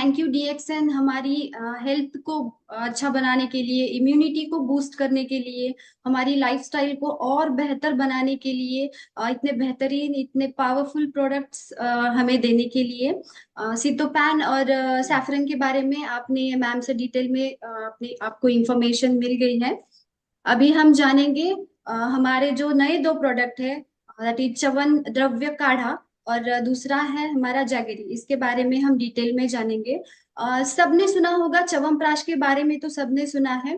Thank you DXN हमारी health को अच्छा बनाने के लिए, इम्यूनिटी को बूस्ट करने के लिए, हमारी लाइफस्टाइल को और बेहतर बनाने के लिए, इतने बेहतरीन इतने पावरफुल प्रोडक्ट्स हमें देने के लिए। सितोपैन और सैफरन के बारे में आपने मैम से डिटेल में अपनी आपको इंफॉर्मेशन मिल गई है। अभी हम जानेंगे हमारे जो नए दो प्रोडक्ट है, दैट इज च्यवन द्रव्य काढ़ा और दूसरा है हमारा जैगरी। इसके बारे में हम डिटेल में जानेंगे। सबने सुना होगा च्यवनप्राश के बारे में, तो सबने सुना है।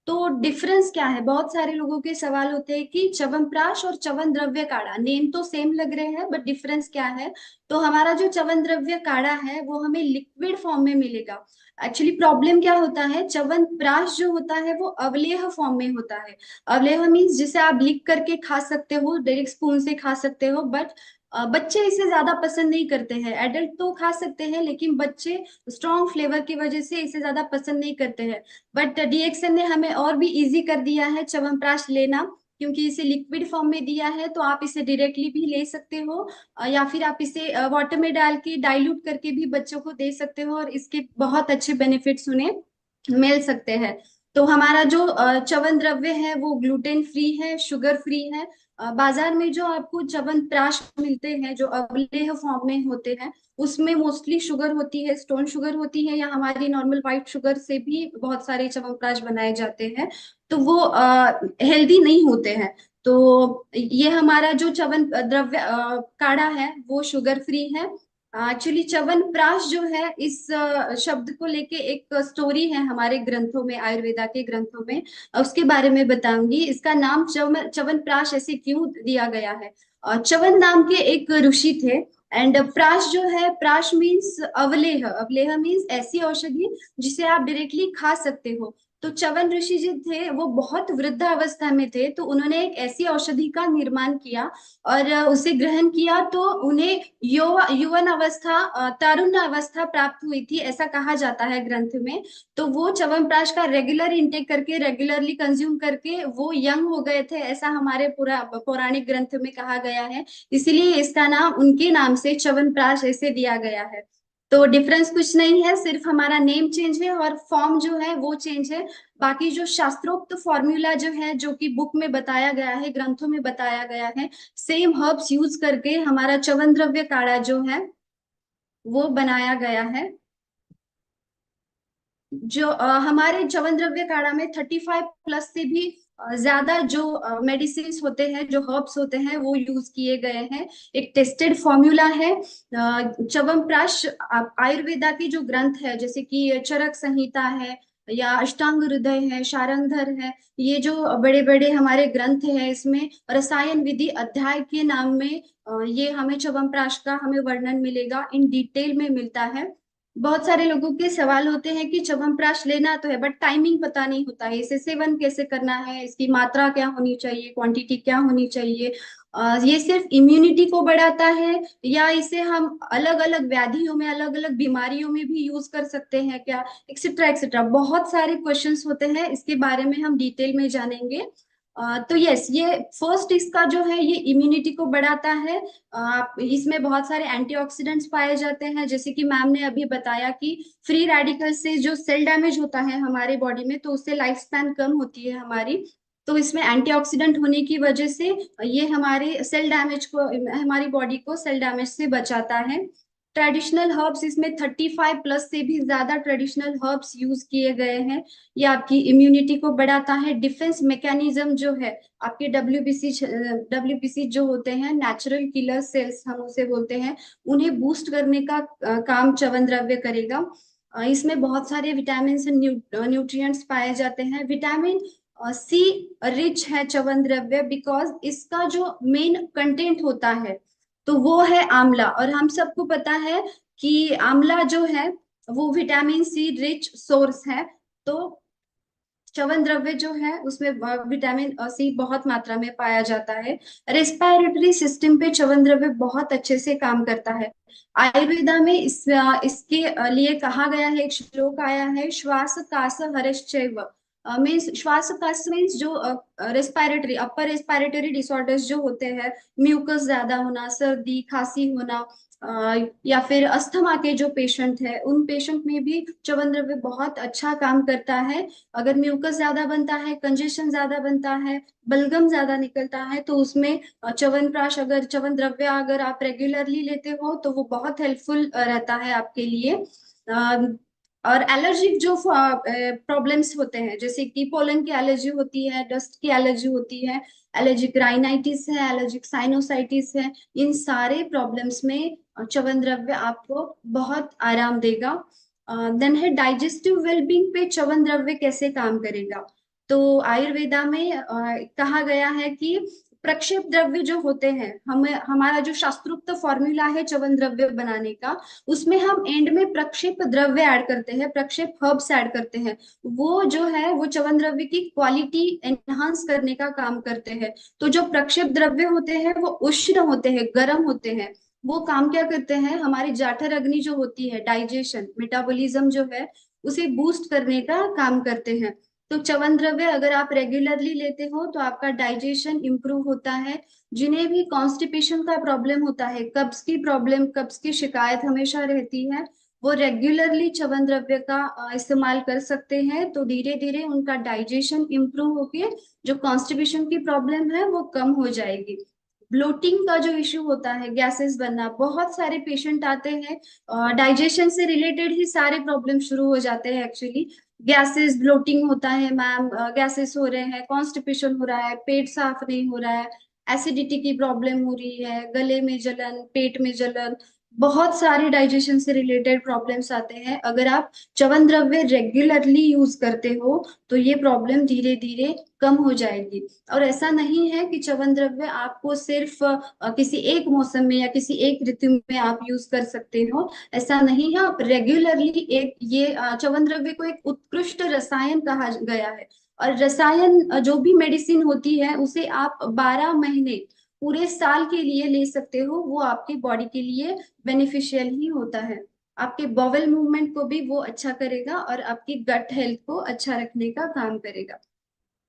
तो डिफरेंस क्या है, बहुत सारे लोगों के सवाल होते हैं कि च्यवनप्राश और च्यवन द्रव्य काढ़ा नेम तो सेम लग रहे हैं, बट डिफरेंस क्या है। तो हमारा जो च्यवन द्रव्य काढ़ा है वो हमें लिक्विड फॉर्म में मिलेगा। एक्चुअली प्रॉब्लम क्या होता है, च्यवनप्राश जो होता है वो अवलेह फॉर्म में होता है। अवलेह मीन्स जिसे आप लिख करके खा सकते हो, डायरेक्ट स्पून से खा सकते हो, बट बच्चे इसे ज्यादा पसंद नहीं करते हैं। एडल्ट तो खा सकते हैं लेकिन बच्चे स्ट्रॉन्ग फ्लेवर की वजह से इसे ज्यादा पसंद नहीं करते हैं। बट डीएक्सएन ने हमें और भी इजी कर दिया है च्यवनप्राश लेना, क्योंकि इसे लिक्विड फॉर्म में दिया है। तो आप इसे डायरेक्टली भी ले सकते हो, या फिर आप इसे वाटर में डाल के डाइल्यूट करके भी बच्चों को दे सकते हो, और इसके बहुत अच्छे बेनिफिट्स उन्हें मिल सकते हैं। तो हमारा जो च्यवन द्रव्य है वो ग्लूटेन फ्री है, शुगर फ्री है। बाजार में जो आपको च्यवनप्राश मिलते हैं जो अवलेह फॉर्म में होते हैं, उसमें मोस्टली शुगर होती है, स्टोन शुगर होती है, या हमारी नॉर्मल व्हाइट शुगर से भी बहुत सारे च्यवनप्राश बनाए जाते हैं। तो वो हेल्दी नहीं होते हैं। तो ये हमारा जो च्यवन द्रव्य काढ़ा है वो शुगर फ्री है। एक्चुअली च्यवनप्राश जो है, इस शब्द को लेके एक स्टोरी है हमारे ग्रंथों में, आयुर्वेदा के ग्रंथों में। उसके बारे में बताऊंगी। इसका नाम च्यवनप्राश ऐसे क्यों दिया गया है। च्यवन नाम के एक ऋषि थे। एंड प्राश जो है, प्राश मीन्स अवलेह, अवलेह मीन्स ऐसी औषधि जिसे आप डायरेक्टली खा सकते हो। तो च्यवन ऋषि जी थे, वो बहुत वृद्ध अवस्था में थे, तो उन्होंने एक ऐसी औषधि का निर्माण किया और उसे ग्रहण किया। तो उन्हें यौवन अवस्था, तारुण्य अवस्था प्राप्त हुई थी, ऐसा कहा जाता है ग्रंथ में। तो वो च्यवनप्राश का रेगुलर इंटेक करके, रेगुलरली कंज्यूम करके वो यंग हो गए थे, ऐसा हमारे पूरा पौराणिक ग्रंथ में कहा गया है। इसीलिए इसका नाम उनके नाम से च्यवनप्राश ऐसे दिया गया है। तो डिफरेंस कुछ नहीं है, सिर्फ हमारा नेम चेंज है और फॉर्म जो है वो चेंज है। बाकी जो शास्त्रोक्त फॉर्मूला जो है, जो कि बुक में बताया गया है, ग्रंथों में बताया गया है, सेम हर्ब्स यूज करके हमारा च्यवन द्रव्य काढ़ा जो है वो बनाया गया है। जो हमारे च्यवन द्रव्य काढ़ा में 35+ से भी ज्यादा जो मेडिसिन होते हैं, जो हर्ब्स होते हैं, वो यूज किए गए हैं। एक टेस्टेड फॉर्मूला है। च्यवनप्राश आयुर्वेदा के जो ग्रंथ है, जैसे कि चरक संहिता है, या अष्टांग हृदय है, शारंगधर है, ये जो बड़े बड़े हमारे ग्रंथ हैं, इसमें रसायन विधि अध्याय के नाम में ये हमें च्यवनप्राश का हमें वर्णन मिलेगा, इन डिटेल में मिलता है। बहुत सारे लोगों के सवाल होते हैं कि च्यवनप्राश लेना तो है, बट टाइमिंग पता नहीं होता है, इसे सेवन कैसे करना है, इसकी मात्रा क्या होनी चाहिए, क्वांटिटी क्या होनी चाहिए, ये सिर्फ इम्यूनिटी को बढ़ाता है, या इसे हम अलग अलग व्याधियों में, अलग अलग बीमारियों में भी यूज कर सकते हैं क्या, एक्सेट्रा एक्सेट्रा। बहुत सारे क्वेश्चंस होते हैं, इसके बारे में हम डिटेल में जानेंगे। तो यस, ये फर्स्ट इसका जो है ये इम्यूनिटी को बढ़ाता है। इसमें बहुत सारे एंटीऑक्सीडेंट्स पाए जाते हैं, जैसे कि मैम ने अभी बताया कि फ्री रेडिकल से जो सेल डैमेज होता है हमारे बॉडी में, तो उससे लाइफ स्पैन कम होती है हमारी। तो इसमें एंटीऑक्सीडेंट होने की वजह से ये हमारे सेल डैमेज को, हमारी बॉडी को सेल डैमेज से बचाता है। ट्रेडिशनल हर्ब्स, इसमें 35+ से भी ज्यादा ट्रेडिशनल हर्ब्स यूज किए गए हैं। ये आपकी इम्यूनिटी को बढ़ाता है। डिफेंस मैकेनिज्म जो है, आपके डब्ल्यूबीसी जो होते हैं, नेचुरल किलर सेल्स हम उसे बोलते हैं, उन्हें बूस्ट करने का काम च्यवन द्रव्य करेगा। इसमें बहुत सारे विटामिन न्यूट्रिएंट्स पाए जाते हैं। विटामिन सी रिच है च्यवन द्रव्य, बिकॉज इसका जो मेन कंटेंट होता है तो वो है आंवला, और हम सबको पता है कि आंवला जो है वो विटामिन सी रिच सोर्स है। तो च्यवन द्रव्य जो है उसमें विटामिन सी बहुत मात्रा में पाया जाता है। रेस्पिरेटरी सिस्टम पे च्यवन द्रव्य बहुत अच्छे से काम करता है। आयुर्वेदा में इसके लिए कहा गया है, एक श्लोक आया है, श्वास कास हरश्चैव। मीन्स श्वास कास मीन्स जो रेस्पिरेटरी, अपर रेस्पिरेटरी डिसऑर्डर्स जो होते हैं, म्यूकस ज्यादा होना, सर्दी खांसी होना, या फिर अस्थमा के जो पेशेंट है उन पेशेंट में भी च्यवन द्रव्य बहुत अच्छा काम करता है। अगर म्यूकस ज्यादा बनता है, कंजेशन ज्यादा बनता है, बलगम ज्यादा निकलता है, तो उसमें च्यवनप्राश अगर च्यवन द्रव्य अगर आप रेगुलरली लेते हो तो वो बहुत हेल्पफुल रहता है आपके लिए। और एलर्जिक जो प्रॉब्लम्स होते हैं, जैसे कि पोलन की एलर्जी होती है, डस्ट की एलर्जी होती है, एलर्जिक राइनाइटिस है, एलर्जिक साइनोसाइटिस है, इन सारे प्रॉब्लम्स में च्यवन द्रव्य आपको बहुत आराम देगा। देन है डाइजेस्टिव वेलबींग पे च्यवन द्रव्य कैसे काम करेगा। तो आयुर्वेदा में कहा गया है कि प्रक्षेप द्रव्य जो होते हैं, हमें हमारा जो शास्त्रोक्त फॉर्मूला है च्यवन द्रव्य बनाने का, उसमें हम एंड में प्रक्षेप द्रव्य ऐड करते हैं, प्रक्षेप हर्ब्स ऐड करते हैं। वो जो है वो च्यवन द्रव्य की क्वालिटी एनहांस करने का काम करते हैं। तो जो प्रक्षेप द्रव्य होते हैं वो उष्ण होते हैं, गर्म होते हैं। वो काम क्या करते हैं, हमारी जाठर अग्नि जो होती है, डाइजेशन मेटाबॉलिज्म जो है, उसे बूस्ट करने का काम करते हैं। तो च्यवन द्रव्य अगर आप रेगुलरली लेते हो तो आपका डाइजेशन इंप्रूव होता है। जिन्हें भी कॉन्स्टिपेशन का प्रॉब्लम होता है, कब्ज की प्रॉब्लम, कब्ज की शिकायत हमेशा रहती है, वो रेगुलरली च्यवन द्रव्य का इस्तेमाल कर सकते हैं। तो धीरे धीरे उनका डाइजेशन इंप्रूव होके जो कॉन्स्टिपेशन की प्रॉब्लम है वो कम हो जाएगी। ब्लोटिंग का जो इश्यू होता है, गैसेस बनना, बहुत सारे पेशेंट आते हैं, डाइजेशन से रिलेटेड ही सारे प्रॉब्लम शुरू हो जाते हैं एक्चुअली। गैसेस, ब्लोटिंग होता है मैम, गैसेस हो रहे हैं, कॉन्स्टिपेशन हो रहा है, पेट साफ नहीं हो रहा है, एसिडिटी की प्रॉब्लम हो रही है, गले में जलन, पेट में जलन, बहुत सारे डाइजेशन से रिलेटेड प्रॉब्लम्स आते हैं। अगर आप च्यवन द्रव्य रेगुलरली यूज करते हो तो ये प्रॉब्लम धीरे धीरे कम हो जाएगी। और ऐसा नहीं है कि च्यवन द्रव्य आपको सिर्फ किसी एक मौसम में या किसी एक ऋतु में आप यूज कर सकते हो, ऐसा नहीं है। आप रेगुलरली एक ये च्यवन द्रव्य को एक उत्कृष्ट रसायन कहा गया है। और रसायन जो भी मेडिसिन होती है उसे आप 12 महीने पूरे साल के लिए ले सकते हो, वो आपकी बॉडी के लिए बेनिफिशियल ही होता है। आपके बॉवल मूवमेंट को भी वो अच्छा करेगा और आपकी गट हेल्थ को अच्छा रखने का काम करेगा।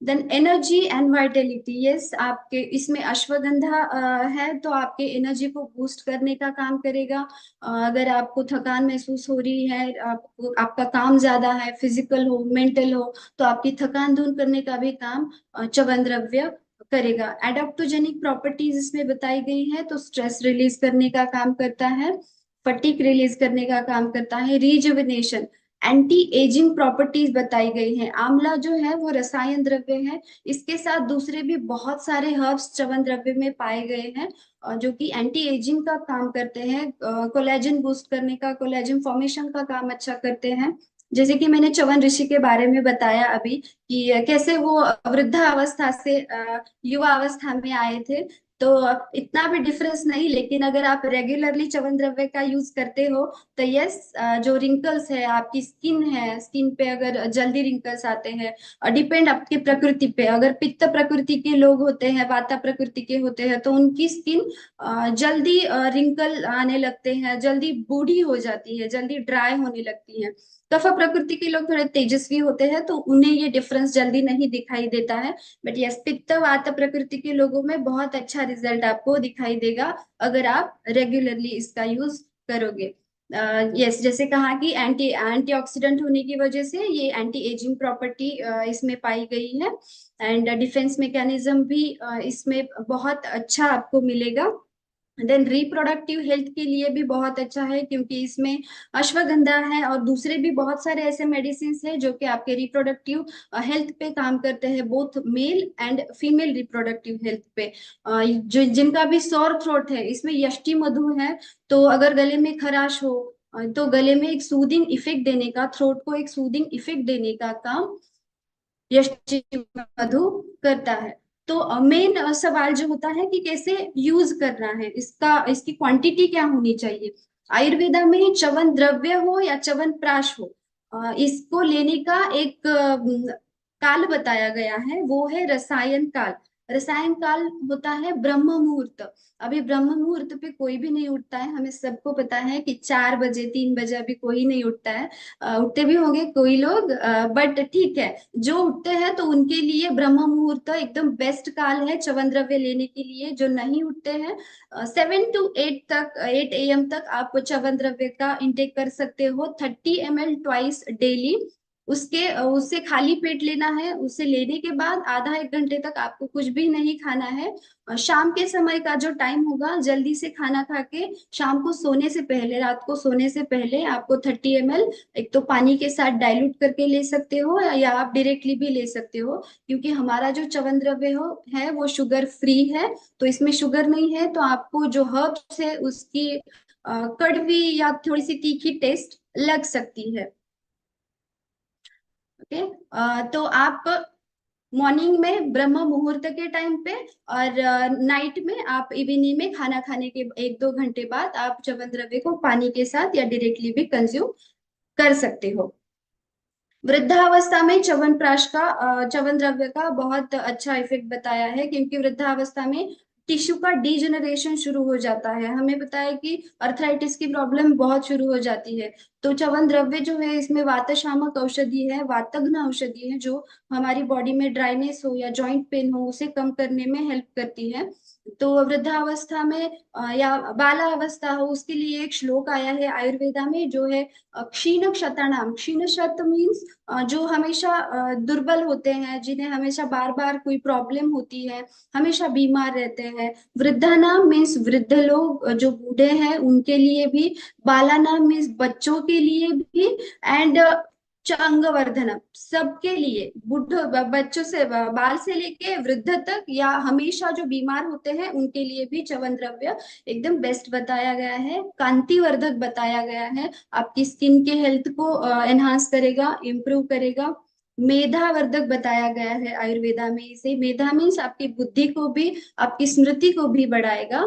Then energy and vitality, yes, आपके इसमें अश्वगंधा है तो आपके एनर्जी को बूस्ट करने का काम करेगा। अगर आपको थकान महसूस हो रही है, आपको आपका काम ज्यादा है, फिजिकल हो, मेंटल हो, तो आपकी थकान दूर करने का भी काम च्यवन द्रव्य करेगा। एडाप्टोजेनिक प्रॉपर्टीज इसमें बताई गई है, तो स्ट्रेस रिलीज करने का काम करता है, फटीग रिलीज करने का काम करता है, रिजुविनेशन, एंटी एजिंग प्रॉपर्टीज बताई गई हैं। आंवला जो है वो रसायन द्रव्य है, इसके साथ दूसरे भी बहुत सारे हर्ब्स च्यवन द्रव्य में पाए गए हैं जो कि एंटी एजिंग का काम करते हैं, कोलेजन बूस्ट करने का, कोलेजन फॉर्मेशन का काम अच्छा करते हैं। जैसे कि मैंने च्यवन ऋषि के बारे में बताया अभी कि कैसे वो वृद्धा अवस्था से युवा अवस्था में आए थे। तो इतना भी डिफरेंस नहीं, लेकिन अगर आप रेगुलरली च्यवन द्रव्य का यूज करते हो तो यस, जो रिंकल्स है, आपकी स्किन है, स्किन पे अगर जल्दी रिंकल्स आते हैं, और डिपेंड आपकी प्रकृति पे, अगर पित्त प्रकृति के लोग होते हैं, वाता प्रकृति के होते हैं, तो उनकी स्किन जल्दी रिंकल आने लगते हैं, जल्दी बूढ़ी हो जाती है, जल्दी ड्राई होने लगती है। कफ प्रकृति के लोग थोड़े तेजस्वी होते हैं तो उन्हें ये डिफरेंस जल्दी नहीं दिखाई देता है। बट यस, पित्त वात प्रकृति के लोगों में बहुत अच्छा रिजल्ट आपको दिखाई देगा अगर आप रेगुलरली इसका यूज करोगे। यस, जैसे कहा कि एंटीऑक्सीडेंट होने की वजह से ये एंटी एजिंग प्रॉपर्टी इसमें पाई गई है। एंड डिफेंस मैकेनिज्म भी इसमें बहुत अच्छा आपको मिलेगा। देन रिप्रोडक्टिव हेल्थ के लिए भी बहुत अच्छा है, क्योंकि इसमें अश्वगंधा है और दूसरे भी बहुत सारे ऐसे मेडिसिन हैं जो कि आपके रिप्रोडक्टिव हेल्थ पे काम करते हैं, both male and female reproductive health पे। जो जिनका भी सॉर थ्रोट है, इसमें यष्टि मधु है, तो अगर गले में खराश हो तो गले में एक सूदिंग इफेक्ट देने का, थ्रोट को एक सूदिंग इफेक्ट देने का काम यष्टि मधु करता है। तो मेन सवाल जो होता है कि कैसे यूज करना है इसका, इसकी क्वांटिटी क्या होनी चाहिए। आयुर्वेदा में च्यवन द्रव्य हो या च्यवन प्राश हो, इसको लेने का एक काल बताया गया है, वो है रसायन काल। रसायन काल होता है ब्रह्म मुहूर्त। अभी ब्रह्म मुहूर्त पे कोई भी नहीं उठता है, हमें सबको पता है कि 4 बजे 3 बजे अभी कोई नहीं उठता है। उठते भी होंगे कोई लोग, बट ठीक है। जो उठते हैं तो उनके लिए ब्रह्म मुहूर्त एकदम बेस्ट काल है च्यवन द्रव्य लेने के लिए। जो नहीं उठते हैं, 7 to 8 तक, 8 AM तक आप च्यवन द्रव्य का इंटेक कर सकते हो, 30 ml ट्वाइस डेली। उससे खाली पेट लेना है। उसे लेने के बाद आधा 1 घंटे तक आपको कुछ भी नहीं खाना है। शाम के समय का जो टाइम होगा, जल्दी से खाना खा के शाम को सोने से पहले, रात को सोने से पहले आपको 30 ml एक तो पानी के साथ डाइल्यूट करके ले सकते हो, या आप डायरेक्टली भी ले सकते हो। क्योंकि हमारा जो च्यवन द्रव्य हो है वो शुगर फ्री है, तो इसमें शुगर नहीं है। तो आपको जो हर्ब्स है उसकी कड़वी या थोड़ी सी तीखी टेस्ट लग सकती है। ओके। तो आप मॉर्निंग में ब्रह्म मुहूर्त के टाइम पे, और नाइट में आप इवनिंग में खाना खाने के 1-2 घंटे बाद आप च्यवन द्रव्य को पानी के साथ या डायरेक्टली भी कंज्यूम कर सकते हो। वृद्धावस्था में च्यवन प्राश का, च्यवन द्रव्य का बहुत अच्छा इफेक्ट बताया है, क्योंकि वृद्धावस्था में टिश्यू का डीजेनरेशन शुरू हो जाता है। हमें पता है कि अर्थराइटिस की प्रॉब्लम बहुत शुरू हो जाती है। तो च्यवन द्रव्य जो है इसमें वातशामक औषधि है, वातघ्न औषधि है, जो हमारी बॉडी में ड्राइनेस हो या जॉइंट पेन हो उसे कम करने में हेल्प करती है। तो वृद्धावस्था में या बालावस्था हो, उसके लिए एक श्लोक आया है आयुर्वेदा में, जो है क्षीण क्षतणाम। क्षीण क्षत मीन्स जो हमेशा दुर्बल होते हैं, जिन्हें हमेशा बार बार कोई प्रॉब्लम होती है, हमेशा बीमार रहते हैं। वृद्धानाम मीन्स वृद्ध लोग, जो बूढ़े हैं उनके लिए भी। बालानाम मीन्स बच्चों के लिए भी। एंड चांगवर्धनम सबके लिए, बुढ़ो बच्चों से, बाल से लेके वृद्ध तक, या हमेशा जो बीमार होते हैं उनके लिए भी च्यवन द्रव्य एकदम बेस्ट बताया गया है। कांतिवर्धक बताया गया है, आपकी स्किन के हेल्थ को एनहांस करेगा, इम्प्रूव करेगा। मेधावर्धक बताया गया है आयुर्वेदा में इसे। मेधा मीन्स आपकी बुद्धि को भी, आपकी स्मृति को भी बढ़ाएगा।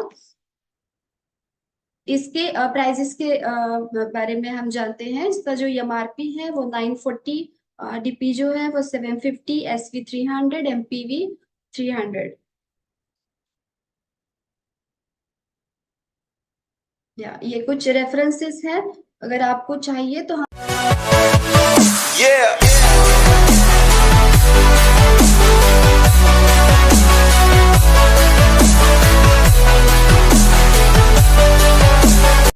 इसके प्राइजेस के बारे में हम जानते हैं। इसका जो एमआरपी है वो 940, डीपी जो है वो 750, एसवी 300, एमपीवी 300। या ये कुछ रेफरेंसेस हैं, अगर आपको चाहिए तो हम। Yeah.